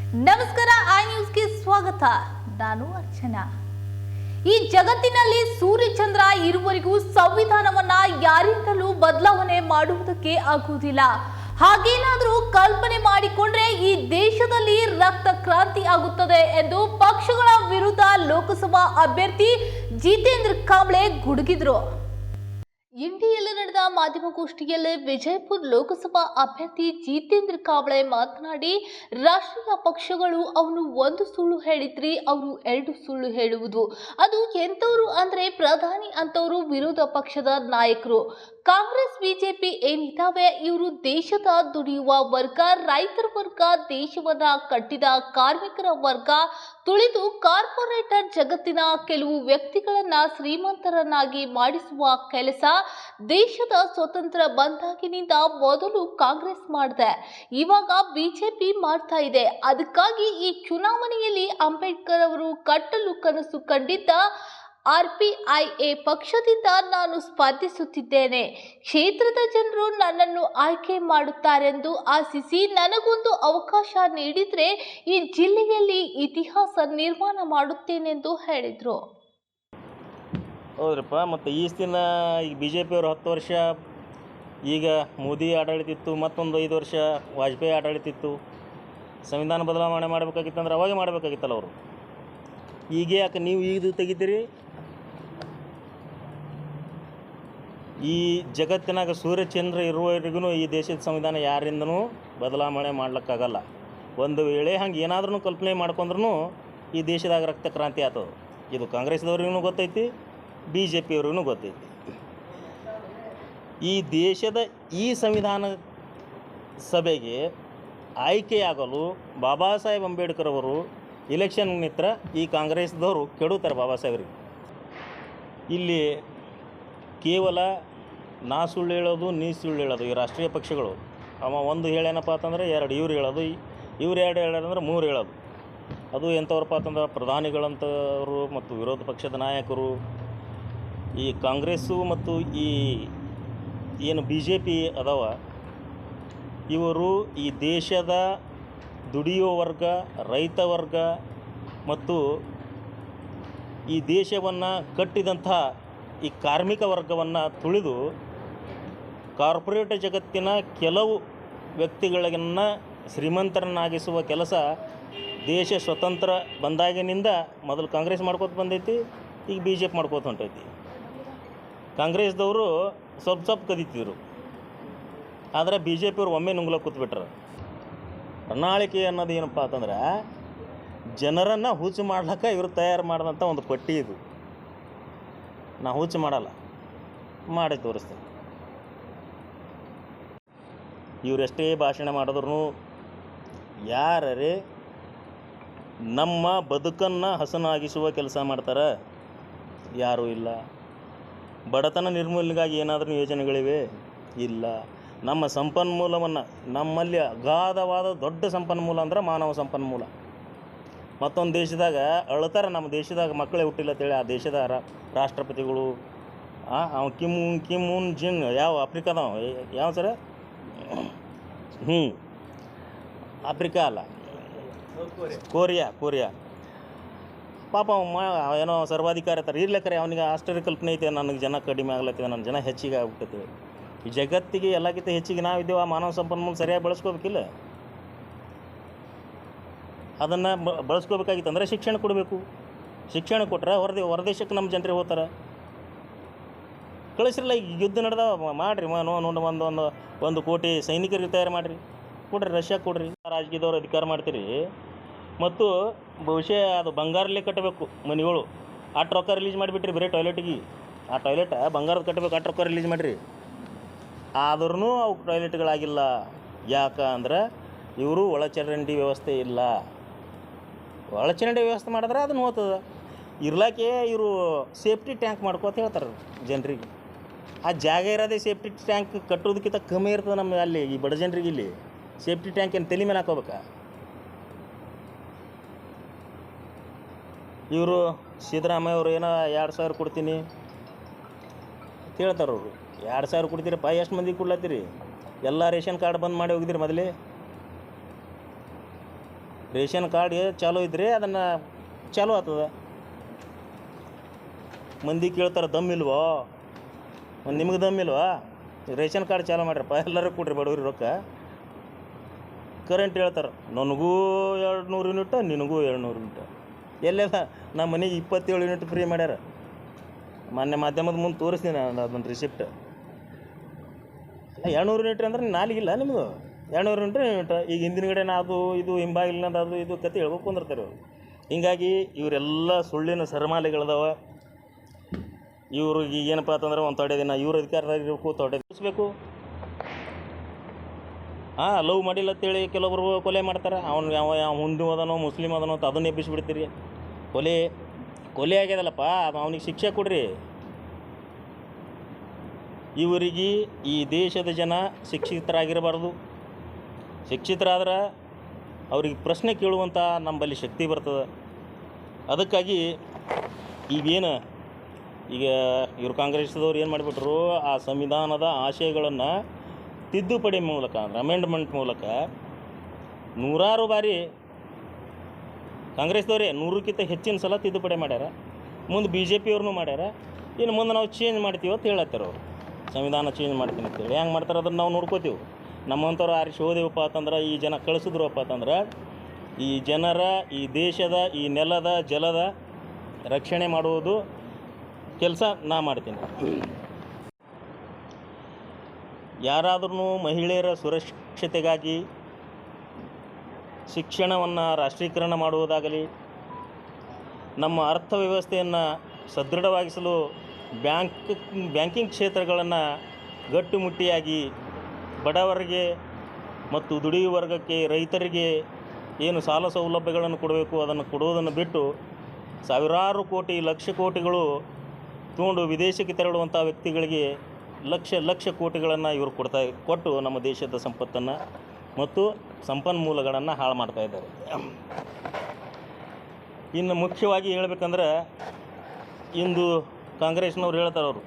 ನಮಸ್ಕಾರ, ಐ ನ್ಯೂಸ್ಗೆ ಸ್ವಾಗತ. ನಾನು ಅರ್ಚನಾ. ಈ ಜಗತ್ತಿನಲ್ಲಿ ಸೂರ್ಯಚಂದ್ರ ಇರುವವರೆಗೂ ಸಂವಿಧಾನವನ್ನ ಯಾರಿಂದಲೂ ಬದಲಾವಣೆ ಮಾಡುವುದಕ್ಕೆ ಆಗುವುದಿಲ್ಲ. ಹಾಗೇನಾದರೂ ಕಲ್ಪನೆ ಮಾಡಿಕೊಂಡ್ರೆ ಈ ದೇಶದಲ್ಲಿ ರಕ್ತ ಕ್ರಾಂತಿ ಆಗುತ್ತದೆ ಎಂದು ಪಕ್ಷಗಳ ವಿರುದ್ಧ ಲೋಕಸಭಾ ಅಭ್ಯರ್ಥಿ ಜಿತೇಂದ್ರ ಕಾಂಬ್ಳೆ ಗುಡುಗಿದ್ರು. ಇಂಡಿಯಲ್ಲಿ ನಡೆದ ಮಾಧ್ಯಮಗೋಷ್ಠಿಯಲ್ಲಿ ವಿಜಯಪುರ ಲೋಕಸಭಾ ಅಭ್ಯರ್ಥಿ ಜಿತೇಂದ್ರ ಕಾಂಬ್ಳೆ ಮಾತನಾಡಿ, ರಾಷ್ಟ್ರೀಯ ಪಕ್ಷಗಳು ಅವನು ಒಂದು ಸುಳ್ಳು ಹೇಳಿದ್ರಿ, ಅವರು ಎರಡು ಸುಳ್ಳು ಹೇಳುವುದು. ಅದು ಎಂಥವ್ರು ಅಂದ್ರೆ ಪ್ರಧಾನಿ ಅಂತವರು ವಿರೋಧ ಪಕ್ಷದ ನಾಯಕರು. ಕಾಂಗ್ರೆಸ್ ಬಿಜೆಪಿ ಏನಿದ್ದಾವೆ ಇವರು ದೇಶದ ದುಡಿಯುವ ವರ್ಗ, ರೈತರ ವರ್ಗ, ದೇಶವನ್ನ ಕಟ್ಟಿದ ಕಾರ್ಮಿಕರ ವರ್ಗ ತುಳಿದು ಕಾರ್ಪೊರೇಟರ್ ಜಗತ್ತಿನ ಕೆಲವು ವ್ಯಕ್ತಿಗಳನ್ನ ಶ್ರೀಮಂತರನ್ನಾಗಿ ಮಾಡಿಸುವ ಕೆಲಸ ದೇಶದ ಸ್ವತಂತ್ರ ಬಂದಾಗಿನಿಂದ ಮೊದಲು ಕಾಂಗ್ರೆಸ್ ಮಾಡಿದೆ, ಇವಾಗ ಬಿಜೆಪಿ ಮಾಡ್ತಾ ಇದೆ. ಅದಕ್ಕಾಗಿ ಈ ಚುನಾವಣೆಯಲ್ಲಿ ಅಂಬೇಡ್ಕರ್ ಅವರು ಕಟ್ಟಲು ಕನಸು ಕಂಡಿದ್ದ RPIA ಪಕ್ಷದಿಂದ ನಾನು ಸ್ಪರ್ಧಿಸುತ್ತಿದ್ದೇನೆ. ಕ್ಷೇತ್ರದ ಜನರು ನನ್ನನ್ನು ಆಯ್ಕೆ ಮಾಡುತ್ತಾರೆಂದು ಆಶಿಸಿ ನನಗೊಂದು ಅವಕಾಶ ನೀಡಿದರೆ ಈ ಜಿಲ್ಲೆಯಲ್ಲಿ ಇತಿಹಾಸ ನಿರ್ಮಾಣ ಮಾಡುತ್ತೇನೆಂದು ಹೇಳಿದರು. ಹೌದ್ರಪ್ಪ, ಮತ್ತು ಈ ದಿನ ಈಗ BJP ಅವರು 10 ವರ್ಷ, ಈಗ ಮೋದಿ ಆಡಳಿತ ಇತ್ತು, ಮತ್ತೊಂದು 5 ವರ್ಷ ವಾಜಪೇಯಿ ಆಡಳಿತ ಇತ್ತು. ಸಂವಿಧಾನ ಬದಲಾವಣೆ ಮಾಡಬೇಕಾಗಿತ್ತಂದ್ರೆ ಅವಾಗೇ ಮಾಡಬೇಕಾಗಿತ್ತಲ್ಲ ಅವರು. ಈಗ ಯಾಕೆ ನೀವು ಇದು ತೆಗಿತೀರಿ? ಈ ಜಗತ್ತಿನಾಗ ಸೂರ್ಯಚಂದ್ರ ಇರುವವರೆಗೂ ಈ ದೇಶದ ಸಂವಿಧಾನ ಯಾರಿಂದನೂ ಬದಲಾವಣೆ ಮಾಡ್ಲಿಕ್ಕಾಗಲ್ಲ. ಒಂದು ವೇಳೆ ಹಂಗೆ ಏನಾದ್ರೂ ಕಲ್ಪನೆ ಮಾಡ್ಕೊಂಡ್ರೂ ಈ ದೇಶದಾಗ ರಕ್ತ ಕ್ರಾಂತಿ ಆಗ್ತದೆ. ಇದು ಕಾಂಗ್ರೆಸ್ದವ್ರಿಗೂ ಗೊತ್ತೈತಿ, BJP ಅವ್ರಿಗೂ ಗೊತ್ತೈತಿ. ಈ ದೇಶದ ಈ ಸಂವಿಧಾನ ಸಭೆಗೆ ಆಯ್ಕೆಯಾಗಲು ಬಾಬಾ ಸಾಹೇಬ್ ಅಂಬೇಡ್ಕರ್ ಅವರು ಇಲೆಕ್ಷನ್ ನಿತ್ರ ಈ ಕಾಂಗ್ರೆಸ್ದವರು ಕೆಡುತ್ತಾರೆ ಬಾಬಾ ಸಾಹೇಬ್ರಿಗೆ. ಇಲ್ಲಿ ಕೇವಲ ನಾ ಸುಳ್ಳು ಹೇಳೋದು, ನೀ ಸುಳ್ಳು ಹೇಳೋದು ಈ ರಾಷ್ಟ್ರೀಯ ಪಕ್ಷಗಳು. ಅವ ಒಂದು ಹೇಳೇನಪ್ಪ ಅಂತಂದರೆ 2 ಇವ್ರು ಹೇಳೋದು, ಇವ್ರು 2 ಹೇಳೋದಂದ್ರೆ 3 ಹೇಳೋದು. ಅದು ಎಂಥವ್ರಪ್ಪ ಅಂತಂದ್ರೆ ಪ್ರಧಾನಿಗಳಂಥವರು ಮತ್ತು ವಿರೋಧ ಪಕ್ಷದ ನಾಯಕರು. ಈ ಕಾಂಗ್ರೆಸ್ಸು ಮತ್ತು ಈ ಏನು BJP ಅದಾವ, ಇವರು ಈ ದೇಶದ ದುಡಿಯೋ ವರ್ಗ, ರೈತ ವರ್ಗ ಮತ್ತು ಈ ದೇಶವನ್ನು ಕಟ್ಟಿದಂಥ ಈ ಕಾರ್ಮಿಕ ವರ್ಗವನ್ನು ತುಳಿದು ಕಾರ್ಪೊರೇಟ್ ಜಗತ್ತಿನ ಕೆಲವು ವ್ಯಕ್ತಿಗಳನ್ನು ಶ್ರೀಮಂತರನ್ನಾಗಿಸುವ ಕೆಲಸ ದೇಶ ಸ್ವತಂತ್ರ ಬಂದಾಗಿನಿಂದ ಮೊದಲು ಕಾಂಗ್ರೆಸ್ ಮಾಡ್ಕೋತ ಬಂದೈತಿ, ಈಗ BJP ಮಾಡ್ಕೋತ ಹೊಂಟೈತಿ. ಕಾಂಗ್ರೆಸ್ದವರು ಸ್ವಲ್ಪ ಕದೀತಿದ್ರು, ಆದರೆ BJP ಅವ್ರು ಒಮ್ಮೆ ನುಂಗ್ಲಕ್ಕೆ ಕೂತ್ಬಿಟ್ರು. ಪ್ರಣಾಳಿಕೆ ಅನ್ನೋದು ಏನಪ್ಪ ಅಂತಂದ್ರೆ ಜನರನ್ನು ಹುಚ್ಚು ಮಾಡ್ಲಿಕ್ಕೆ ಇವರು ತಯಾರು ಮಾಡಿದಂಥ ಒಂದು ಪಟ್ಟಿ ಇದು. ನಾ ಹುಚ್ಚು ಮಾಡಲ್ಲ, ಮಾಡಿ ತೋರಿಸ್ತೀನಿ. ಇವರೆಷ್ಟೇ ಭಾಷಣ ಮಾಡಿದ್ರು ಯಾರೇ ನಮ್ಮ ಬದುಕನ್ನು ಹಸನಾಗಿಸುವ ಕೆಲಸ ಮಾಡ್ತಾರೆ? ಯಾರೂ ಇಲ್ಲ. ಬಡತನ ನಿರ್ಮೂಲನೆಗಾಗಿ ಏನಾದರೂ ಯೋಜನೆಗಳಿವೆ? ಇಲ್ಲ. ನಮ್ಮ ಸಂಪನ್ಮೂಲವನ್ನು, ನಮ್ಮಲ್ಲಿ ಅಗಾಧವಾದ ದೊಡ್ಡ ಸಂಪನ್ಮೂಲ ಅಂದ್ರೆ ಮಾನವ ಸಂಪನ್ಮೂಲ. ಮತ್ತೊಂದು ದೇಶದಾಗ ಅಳ್ತಾರೆ, ನಮ್ಮ ದೇಶದಾಗ ಮಕ್ಕಳೇ ಹುಟ್ಟಿಲ್ಲ ಅಂತೇಳಿ ಆ ದೇಶದ ರಾಷ್ಟ್ರಪತಿಗಳು. ಅವ ಕಿಮ್ ಉನ್ ಜಿನ್ ಯಾವ ಆಫ್ರಿಕಾದವ, ಯಾವ ಸರ? ಆಫ್ರಿಕಾ ಅಲ್ಲ, ಕೋರಿಯಾ. ಪಾಪ ಏನೋ ಸರ್ವಾಧಿಕಾರಿ ಥರ ಇರ್ಲಕ್ಕರೆ ಅವನಿಗೆ ಆಶ್ಚರ್ಯ ಕಲ್ಪನೆ ಐತೆ, ನನಗೆ ಜನ ಕಡಿಮೆ ಆಗ್ಲತ್ತಿದೆ, ನನ್ನ ಜನ ಹೆಚ್ಚಿಗೆ ಆಗ್ಬಿಟ್ಟೈತೆ. ಈ ಜಗತ್ತಿಗೆ ಎಲ್ಲಕ್ಕಿಂತ ಹೆಚ್ಚಿಗೆ ನಾವಿದ್ದೇವೆ. ಆ ಮಾನವ ಸಂಪನ್ಮೂಲ ಸರಿಯಾಗಿ ಬಳಸ್ಕೋಬೇಕಿಲ್ಲ. ಅದನ್ನು ಬಳಸ್ಕೋಬೇಕಾಗಿತ್ತಂದ್ರೆ ಶಿಕ್ಷಣ ಕೊಡಬೇಕು. ಶಿಕ್ಷಣ ಕೊಟ್ಟರೆ ಹೊರದೇಶಕ್ಕೆ ನಮ್ಮ ಜನರಿಗೆ ಹೋಗ್ತಾರೆ. ಕಳಿಸ್ರಲ್ಲ, ಈಗ ಯುದ್ಧ ನಡೆದ ಮಾಡಿರಿ, ಒಂದು ಕೋಟಿ ಸೈನಿಕರಿಗೆ ತಯಾರು ಮಾಡಿರಿ, ಕೊಡ್ರಿ, ರಷ್ಯಾ ಕೊಡ್ರಿ. ರಾಜಕೀಯದವ್ರು ಅಧಿಕಾರ ಮಾಡ್ತೀರಿ ಮತ್ತು ಬಹುಶಃ ಅದು ಬಂಗಾರಲ್ಲೇ ಕಟ್ಟಬೇಕು ಮನೆಗಳು. ಅಷ್ಟು ರೊಕ್ಕ ರಿಲೀಸ್ ಮಾಡಿಬಿಟ್ರಿ ಬರೀ ಟಾಯ್ಲೆಟಿಗೆ. ಆ ಟಾಯ್ಲೆಟ್ ಬಂಗಾರದ ಕಟ್ಟಬೇಕು, ಅಷ್ಟು ರೊಕ್ಕ ರಿಲೀಸ್ ಮಾಡಿರಿ. ಆದ್ರೂ ಅವು ಟಾಯ್ಲೆಟ್ಗಳಾಗಿಲ್ಲ. ಯಾಕೆ ಅಂದ್ರೆ ಇವರು ಒಳಚರಂಡಿ ವ್ಯವಸ್ಥೆ ಇಲ್ಲ. ಒಳಚರಂಡಿ ವ್ಯವಸ್ಥೆ ಮಾಡಿದ್ರೆ ಅದನ್ನು ಹೋಗ್ತದೆ. ಇರ್ಲಾಕೆ ಇವರು ಸೇಫ್ಟಿ ಟ್ಯಾಂಕ್ ಮಾಡ್ಕೋತ ಹೇಳ್ತಾರೆ ಜನರಿಗೆ. ಆ ಜಾಗ ಇರೋದೇ ಸೇಫ್ಟಿ ಟ್ಯಾಂಕ್ ಕಟ್ಟೋದಕ್ಕಿಂತ ಕಮ್ಮಿ ಇರ್ತದೆ ನಮ್ಮ ಅಲ್ಲಿ ಈ ಬಡ ಜನರಿಗೆ. ಇಲ್ಲಿ ಸೇಫ್ಟಿ ಟ್ಯಾಂಕ್ ಏನು ತಲೆ ಮೇಲೆ ಹಾಕೋಬೇಕಾ? ಇವರು ಸಿದ್ದರಾಮಯ್ಯ ಅವರು ಏನೋ 2,000 ಕೊಡ್ತೀನಿ ಹೇಳ್ತಾರೆ. ಅವರು 2,000 ಕೊಡ್ತೀರಪ್ಪ, ಎಷ್ಟು ಮಂದಿಗೆ ಕೊಡ್ಲತ್ತೀರಿ? ಎಲ್ಲ ರೇಷನ್ ಕಾರ್ಡ್ ಬಂದ್ ಮಾಡಿ ಹೋಗಿದ್ದೀರಿ ಮೊದಲೇ. ರೇಷನ್ ಕಾರ್ಡ್ ಚಾಲೂ ಇದ್ದರೆ ಅದನ್ನು ಚಾಲೂ ಆಗ್ತದೆ. ಮಂದಿ ಕೇಳ್ತಾರೆ ದಮ್ ಇಲ್ವೋ, ನಿಮ್ಗೆ ದಮ್ ಇಲ್ವಾ, ರೇಷನ್ ಕಾರ್ಡ್ ಚಾಲೂ ಮಾಡ್ರಪ್ಪ, ಎಲ್ಲರೂ ಕೊಡ್ರಿ ಬಡವ್ರಿ ರೊಕ್ಕ. ಕರೆಂಟ್ ಹೇಳ್ತಾರೆ ನನಗೂ 200 ಯೂನಿಟ್, ನಿನಗೂ 200 ಯೂನಿಟ್. ಎಲ್ಲೆಲ್ಲ ನಮ್ಮ ಮನೆಗೆ 27 ಯೂನಿಟ್ ಫ್ರೀ ಮಾಡ್ಯಾರ. ಮೊನ್ನೆ ಮಾಧ್ಯಮದ ಮುಂದೆ ತೋರಿಸ್ತೀನಿ ನಾನು ಅದೊಂದು ರಿಸಿಪ್ಟ್. 200 ಯೂನಿಟ್ ಅಂದ್ರೆ ನಾಲಿಗಿಲ್ಲ ನಿಮ್ಮದು, 200 ಯೂನಿಟ್. ಈಗ ಹಿಂದಿನಗಡೆ ಅದು ಇದು ಹಿಂಬಾಗಿಲಿನದ ಅದು ಇದು ಕತೆ ಹೇಳ್ಬೇಕು ಕುಂದಿರ್ತಾರೆ ಅವರು. ಹೀಗಾಗಿ ಇವರೆಲ್ಲ ಸುಳ್ಳಿನ ಸರಮಾಲೆಗಳದಾವ. ಇವರು ಈಗ ಏನಪ್ಪ ಅಂತಂದ್ರೆ ಒಂದು ತೊಡೆ ದಿನ ಇವ್ರ ಅಧಿಕಾರದಾಗಿರ್ಬೇಕು, ತೊಡೆ ದಿವಸಬೇಕು. ಲವ್ ಮಾಡಿಲ್ಲ ಅಂತೇಳಿ ಕೆಲವೊಬ್ರು ಕೊಲೆ ಮಾಡ್ತಾರೆ. ಅವ್ನು ಯಾವ ಹಿಂದೂ ಅದನೋ ಮುಸ್ಲಿಮ್ ಅದನೋ ಅಂತ ಅದನ್ನ ಎಬ್ಬಿಸ್ಬಿಡ್ತೀರಿ. ಕೊಲೆ ಆಗ್ಯದಲ್ಲಪ್ಪ, ಅದು ಅವನಿಗೆ ಶಿಕ್ಷೆ ಕೊಡ್ರಿ. ಇವರಿಗೆ ಈ ದೇಶದ ಜನ ಶಿಕ್ಷಿತರಾಗಿರಬಾರ್ದು. ಶಿಕ್ಷಿತರಾದ್ರೆ ಅವ್ರಿಗೆ ಪ್ರಶ್ನೆ ಕೇಳುವಂಥ ನಮ್ಮಲ್ಲಿ ಶಕ್ತಿ ಬರ್ತದೆ. ಅದಕ್ಕಾಗಿ ಈಗೇನು ಈಗ ಇವರು ಕಾಂಗ್ರೆಸ್ದವ್ರು ಏನು ಮಾಡಿಬಿಟ್ರು, ಆ ಸಂವಿಧಾನದ ಆಶಯಗಳನ್ನು ತಿದ್ದುಪಡಿ ಮೂಲಕ, ಅಮೆಂಡ್ಮೆಂಟ್ ಮೂಲಕ ನೂರಾರು ಬಾರಿ ಕಾಂಗ್ರೆಸ್ದವರೇ 100ಕ್ಕಿಂತ ಹೆಚ್ಚಿನ ಸಲ ತಿದ್ದುಪಡಿ ಮಾಡ್ಯಾರ. ಮುಂದೆ BJP ಅವ್ರನ್ನೂ ಮಾಡ್ಯಾರ. ಇನ್ನು ಮುಂದೆ ನಾವು ಚೇಂಜ್ ಮಾಡ್ತೀವಿ ಅಂತ ಹೇಳತ್ತಾರ ಅವರು. ಸಂವಿಧಾನ ಚೇಂಜ್ ಮಾಡ್ತೀನಿ ಅಂತೇಳಿ ಹೆಂಗೆ ಮಾಡ್ತಾರೆ ಅದನ್ನು ನಾವು ನೋಡ್ಕೋತೀವಿ. ನಮ್ಮಂಥವ್ರು ಆರಿಸಿ ಹೋದೆವಪ್ಪ ಅಂತಂದ್ರೆ, ಈ ಜನ ಕಳಿಸಿದ್ರಪ್ಪ ಅಂತಂದ್ರೆ, ಈ ಜನರ, ಈ ದೇಶದ, ಈ ನೆಲದ ಜಲದ ರಕ್ಷಣೆ ಮಾಡುವುದು ಕೆಲಸ ನಾ ಮಾಡ್ತೀನಿ. ಯಾರಾದ್ರೂ ಮಹಿಳೆಯರ ಸುರಕ್ಷತೆಗಾಗಿ ಶಿಕ್ಷಣವನ್ನು ರಾಷ್ಟ್ರೀಕರಣ ಮಾಡುವುದಾಗಲಿ, ನಮ್ಮ ಅರ್ಥವ್ಯವಸ್ಥೆಯನ್ನು ಸದೃಢವಾಗಿಸಲು ಬ್ಯಾಂಕಿಂಗ್ ಕ್ಷೇತ್ರಗಳನ್ನು ಗಟ್ಟುಮುಟ್ಟಿಯಾಗಿ ಬಡವರಿಗೆ ಮತ್ತು ದುಡಿಯುವ ವರ್ಗಕ್ಕೆ, ರೈತರಿಗೆ ಏನು ಸಾಲ ಸೌಲಭ್ಯಗಳನ್ನು ಕೊಡಬೇಕು ಅದನ್ನು ಕೊಡುವುದನ್ನು ಬಿಟ್ಟು ಸಾವಿರಾರು ಕೋಟಿ, ಲಕ್ಷ ಕೋಟಿಗಳು ತೊಗೊಂಡು ವಿದೇಶಕ್ಕೆ ತೆರಳುವಂಥ ವ್ಯಕ್ತಿಗಳಿಗೆ ಲಕ್ಷ ಕೋಟಿಗಳನ್ನು ಇವರು ಕೊಟ್ಟು ನಮ್ಮ ದೇಶದ ಸಂಪತ್ತನ್ನು ಮತ್ತು ಸಂಪನ್ಮೂಲಗಳನ್ನು ಹಾಳು ಮಾಡ್ತಾ ಇದ್ದಾರೆ. ಇನ್ನು ಮುಖ್ಯವಾಗಿ ಹೇಳ್ಬೇಕಂದ್ರೆ, ಇಂದು ಕಾಂಗ್ರೆಸ್ನವ್ರು ಹೇಳ್ತಾರೆ, ಅವರು